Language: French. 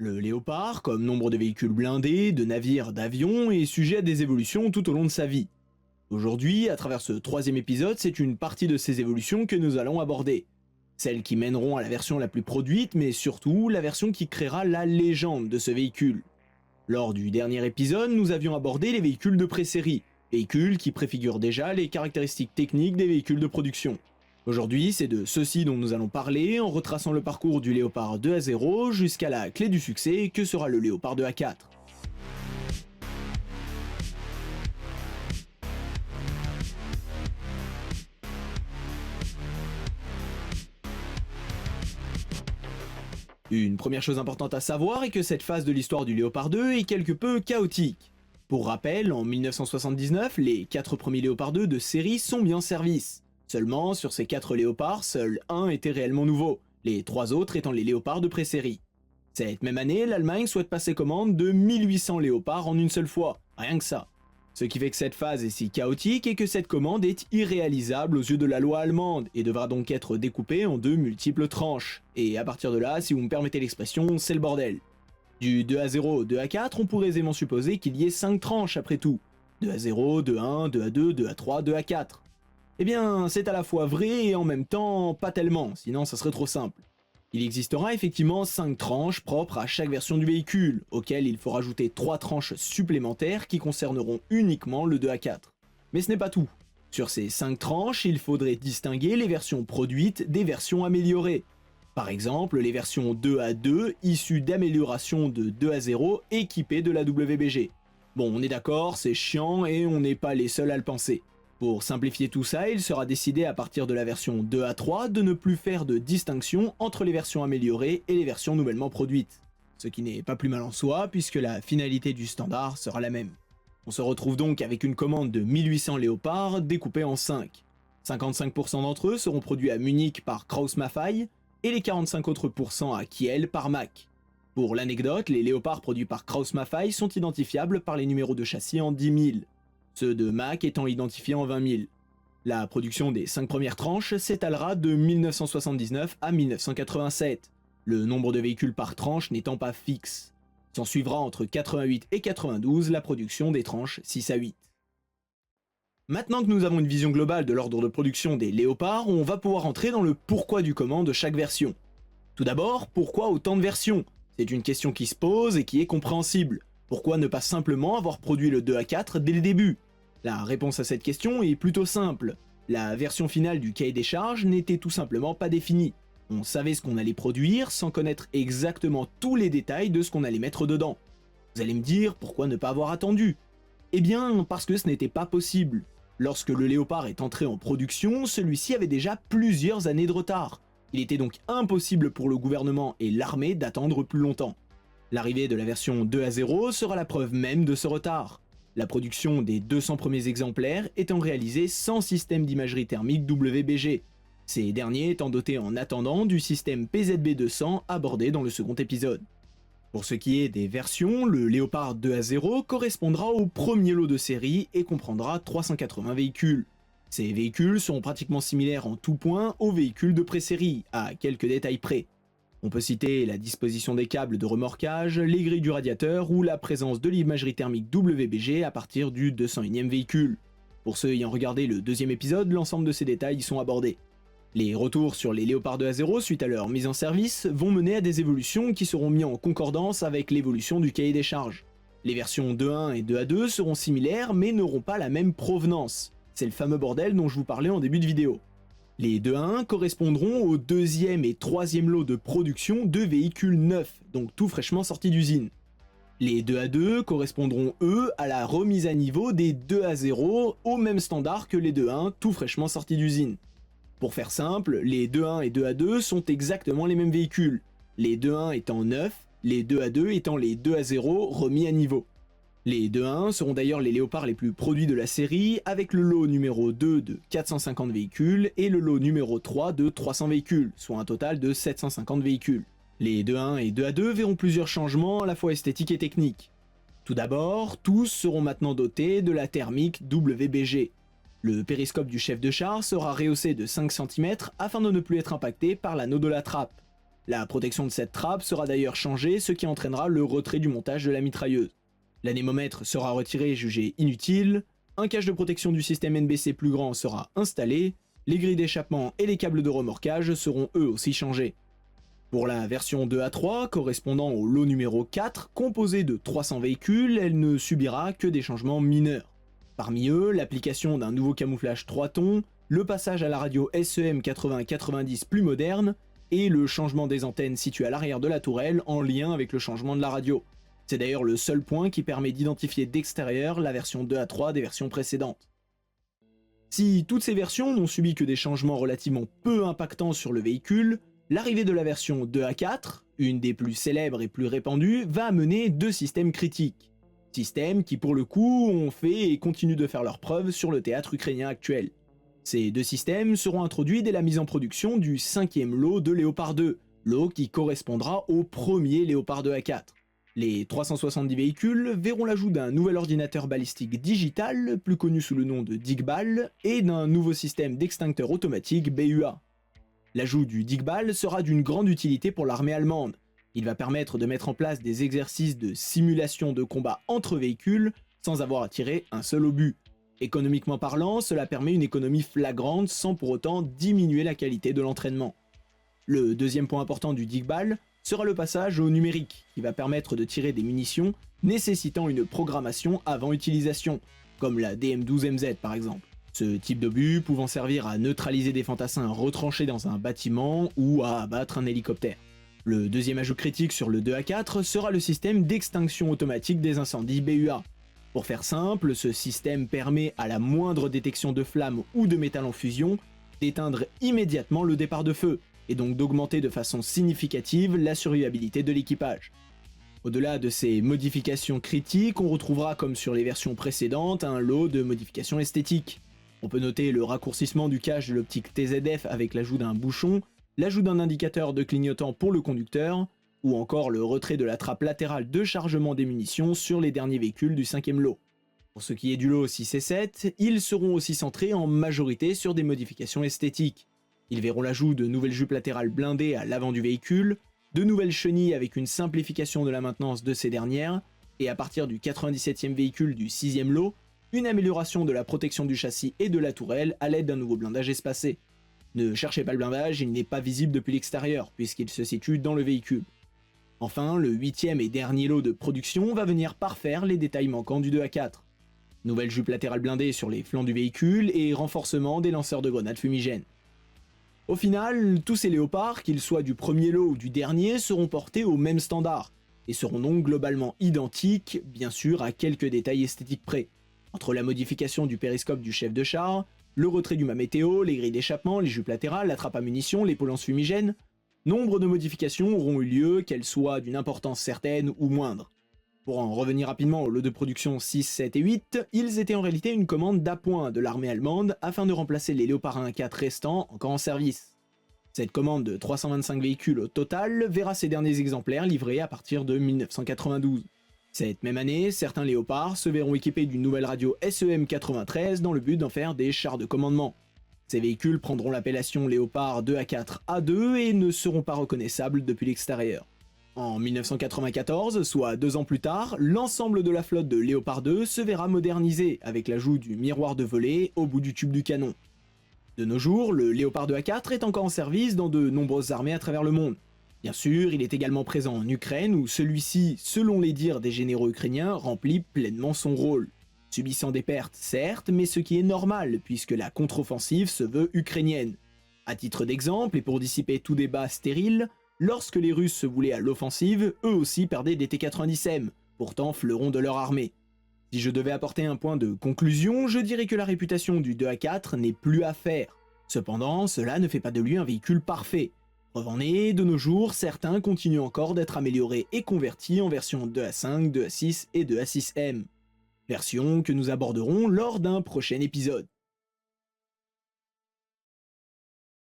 Le Léopard, comme nombre de véhicules blindés, de navires, d'avions, est sujet à des évolutions tout au long de sa vie. Aujourd'hui, à travers ce troisième épisode, c'est une partie de ces évolutions que nous allons aborder. Celles qui mèneront à la version la plus produite, mais surtout la version qui créera la légende de ce véhicule. Lors du dernier épisode, nous avions abordé les véhicules de pré-série, véhicules qui préfigurent déjà les caractéristiques techniques des véhicules de production. Aujourd'hui, c'est de ceux-ci dont nous allons parler en retraçant le parcours du Léopard 2 à 0 jusqu'à la clé du succès que sera le Léopard 2 à 4. Une première chose importante à savoir est que cette phase de l'histoire du Léopard 2 est quelque peu chaotique. Pour rappel, en 1979, les 4 premiers Léopard 2 de série sont mis en service. Seulement, sur ces 4 léopards, seul un était réellement nouveau, les 3 autres étant les léopards de pré-série. Cette même année, l'Allemagne souhaite passer commande de 1800 léopards en une seule fois, rien que ça. Ce qui fait que cette phase est si chaotique et que cette commande est irréalisable aux yeux de la loi allemande et devra donc être découpée en de multiples tranches. Et à partir de là, si vous me permettez l'expression, c'est le bordel. Du 2 à 0 au 2 à 4, on pourrait aisément supposer qu'il y ait 5 tranches après tout. 2 à 0, 2 à 1, 2 à 2, 2 à 3, 2 à 4. Eh bien, c'est à la fois vrai et en même temps pas tellement, sinon ça serait trop simple. Il existera effectivement 5 tranches propres à chaque version du véhicule, auxquelles il faut rajouter 3 tranches supplémentaires qui concerneront uniquement le 2 à 4. Mais ce n'est pas tout. Sur ces 5 tranches, il faudrait distinguer les versions produites des versions améliorées. Par exemple, les versions 2 à 2 issues d'améliorations de 2 à 0 équipées de la WBG. Bon, on est d'accord, c'est chiant et on n'est pas les seuls à le penser. Pour simplifier tout ça, il sera décidé à partir de la version 2 à 3 de ne plus faire de distinction entre les versions améliorées et les versions nouvellement produites. Ce qui n'est pas plus mal en soi puisque la finalité du standard sera la même. On se retrouve donc avec une commande de 1800 léopards découpée en 5. 55% d'entre eux seront produits à Munich par Krauss-Maffei et les 45 autres pourcents à Kiel par Mack. Pour l'anecdote, les léopards produits par Krauss-Maffei sont identifiables par les numéros de châssis en 10 000. Ceux de Mack étant identifiés en 20 000. La production des 5 premières tranches s'étalera de 1979 à 1987, le nombre de véhicules par tranche n'étant pas fixe. S'en suivra entre 88 et 92 la production des tranches 6 à 8. Maintenant que nous avons une vision globale de l'ordre de production des léopards, on va pouvoir entrer dans le pourquoi du comment de chaque version. Tout d'abord, pourquoi autant de versions? C'est une question qui se pose et qui est compréhensible. Pourquoi ne pas simplement avoir produit le 2 à 4 dès le début? La réponse à cette question est plutôt simple. La version finale du cahier des charges n'était tout simplement pas définie. On savait ce qu'on allait produire sans connaître exactement tous les détails de ce qu'on allait mettre dedans. Vous allez me dire, pourquoi ne pas avoir attendu? Eh bien, parce que ce n'était pas possible. Lorsque le Léopard est entré en production, celui-ci avait déjà plusieurs années de retard. Il était donc impossible pour le gouvernement et l'armée d'attendre plus longtemps. L'arrivée de la version 2 à 0 sera la preuve même de ce retard. La production des 200 premiers exemplaires étant réalisée sans système d'imagerie thermique WBG, ces derniers étant dotés en attendant du système PZB-200 abordé dans le second épisode. Pour ce qui est des versions, le Léopard 2 à 0 correspondra au premier lot de série et comprendra 380 véhicules. Ces véhicules seront pratiquement similaires en tout point aux véhicules de pré-série, à quelques détails près. On peut citer la disposition des câbles de remorquage, les grilles du radiateur ou la présence de l'imagerie thermique WBG à partir du 201e véhicule. Pour ceux ayant regardé le deuxième épisode, l'ensemble de ces détails y sont abordés. Les retours sur les Léopard 2 à 0 suite à leur mise en service vont mener à des évolutions qui seront mises en concordance avec l'évolution du cahier des charges. Les versions 2.1 et 2 à 2 seront similaires mais n'auront pas la même provenance. C'est le fameux bordel dont je vous parlais en début de vidéo. Les 2 à 1 correspondront au deuxième et troisième lot de production de véhicules neufs, donc tout fraîchement sortis d'usine. Les 2 à 2 correspondront eux à la remise à niveau des 2 à 0 au même standard que les 2 à 1 tout fraîchement sortis d'usine. Pour faire simple, les 2 à 1 et 2 à 2 sont exactement les mêmes véhicules, les 2 à 1 étant neufs, les 2 à 2 étant les 2 à 0 remis à niveau. Les 2 à 1 seront d'ailleurs les léopards les plus produits de la série, avec le lot numéro 2 de 450 véhicules et le lot numéro 3 de 300 véhicules, soit un total de 750 véhicules. Les 2 à 1 et 2 à 2 verront plusieurs changements à la fois esthétiques et techniques. Tout d'abord, tous seront maintenant dotés de la thermique WBG. Le périscope du chef de char sera rehaussé de 5 cm afin de ne plus être impacté par l'anneau de la trappe. La protection de cette trappe sera d'ailleurs changée, ce qui entraînera le retrait du montage de la mitrailleuse. L'anémomètre sera retiré jugé inutile, un cache de protection du système NBC plus grand sera installé, les grilles d'échappement et les câbles de remorquage seront eux aussi changés. Pour la version 2A3, correspondant au lot numéro 4, composé de 300 véhicules, elle ne subira que des changements mineurs. Parmi eux, l'application d'un nouveau camouflage 3 tons, le passage à la radio SEM 80-90 plus moderne, et le changement des antennes situées à l'arrière de la tourelle en lien avec le changement de la radio. C'est d'ailleurs le seul point qui permet d'identifier d'extérieur la version 2A3 des versions précédentes. Si toutes ces versions n'ont subi que des changements relativement peu impactants sur le véhicule, l'arrivée de la version 2A4, une des plus célèbres et plus répandues, va amener deux systèmes critiques. Systèmes qui pour le coup ont fait et continuent de faire leurs preuves sur le théâtre ukrainien actuel. Ces deux systèmes seront introduits dès la mise en production du 5e lot de Léopard 2, lot qui correspondra au premier Léopard 2A4. Les 370 véhicules verront l'ajout d'un nouvel ordinateur balistique digital, plus connu sous le nom de DIGBAL, et d'un nouveau système d'extincteur automatique BUA. L'ajout du DIGBAL sera d'une grande utilité pour l'armée allemande. Il va permettre de mettre en place des exercices de simulation de combat entre véhicules sans avoir à tirer un seul obus. Économiquement parlant, cela permet une économie flagrante sans pour autant diminuer la qualité de l'entraînement. Le deuxième point important du DIGBAL sera le passage au numérique, qui va permettre de tirer des munitions nécessitant une programmation avant utilisation, comme la DM12MZ par exemple. Ce type d'obus pouvant servir à neutraliser des fantassins retranchés dans un bâtiment ou à abattre un hélicoptère. Le deuxième ajout critique sur le 2A4 sera le système d'extinction automatique des incendies BUA. Pour faire simple, ce système permet à la moindre détection de flammes ou de métal en fusion d'éteindre immédiatement le départ de feu, et donc d'augmenter de façon significative la survivabilité de l'équipage. Au-delà de ces modifications critiques, on retrouvera comme sur les versions précédentes un lot de modifications esthétiques. On peut noter le raccourcissement du cache de l'optique TZF avec l'ajout d'un bouchon, l'ajout d'un indicateur de clignotant pour le conducteur, ou encore le retrait de la trappe latérale de chargement des munitions sur les derniers véhicules du 5e lot. Pour ce qui est du lot 6 et 7, ils seront aussi centrés en majorité sur des modifications esthétiques. Ils verront l'ajout de nouvelles jupes latérales blindées à l'avant du véhicule, de nouvelles chenilles avec une simplification de la maintenance de ces dernières, et à partir du 97e véhicule du 6e lot, une amélioration de la protection du châssis et de la tourelle à l'aide d'un nouveau blindage espacé. Ne cherchez pas le blindage, il n'est pas visible depuis l'extérieur, puisqu'il se situe dans le véhicule. Enfin, le 8e et dernier lot de production va venir parfaire les détails manquants du 2A4. Nouvelle jupe latérale blindée sur les flancs du véhicule et renforcement des lanceurs de grenades fumigènes. Au final, tous ces léopards, qu'ils soient du premier lot ou du dernier, seront portés au même standard, et seront donc globalement identiques, bien sûr à quelques détails esthétiques près. Entre la modification du périscope du chef de char, le retrait du mât météo, les grilles d'échappement, les jupes latérales, la trappe à munitions, les polances fumigènes, nombre de modifications auront eu lieu, qu'elles soient d'une importance certaine ou moindre. Pour en revenir rapidement au lot de production 6, 7 et 8, ils étaient en réalité une commande d'appoint de l'armée allemande afin de remplacer les Léopard 1-4 restants encore en service. Cette commande de 325 véhicules au total verra ses derniers exemplaires livrés à partir de 1992. Cette même année, certains Léopards se verront équipés d'une nouvelle radio SEM 93 dans le but d'en faire des chars de commandement. Ces véhicules prendront l'appellation Léopard 2A4A2 et ne seront pas reconnaissables depuis l'extérieur. En 1994, soit 2 ans plus tard, l'ensemble de la flotte de Léopard 2 se verra modernisé avec l'ajout du miroir de volet au bout du tube du canon. De nos jours, le Léopard 2A4 est encore en service dans de nombreuses armées à travers le monde. Bien sûr, il est également présent en Ukraine où celui-ci, selon les dires des généraux ukrainiens, remplit pleinement son rôle. Subissant des pertes, certes, mais ce qui est normal puisque la contre-offensive se veut ukrainienne. À titre d'exemple, et pour dissiper tout débat stérile, lorsque les Russes se voulaient à l'offensive, eux aussi perdaient des T-90M, pourtant fleurons de leur armée. Si je devais apporter un point de conclusion, je dirais que la réputation du 2A4 n'est plus à faire. Cependant, cela ne fait pas de lui un véhicule parfait. Preuve en est, de nos jours, certains continuent encore d'être améliorés et convertis en version 2A5, 2A6 et 2A6M. Version que nous aborderons lors d'un prochain épisode.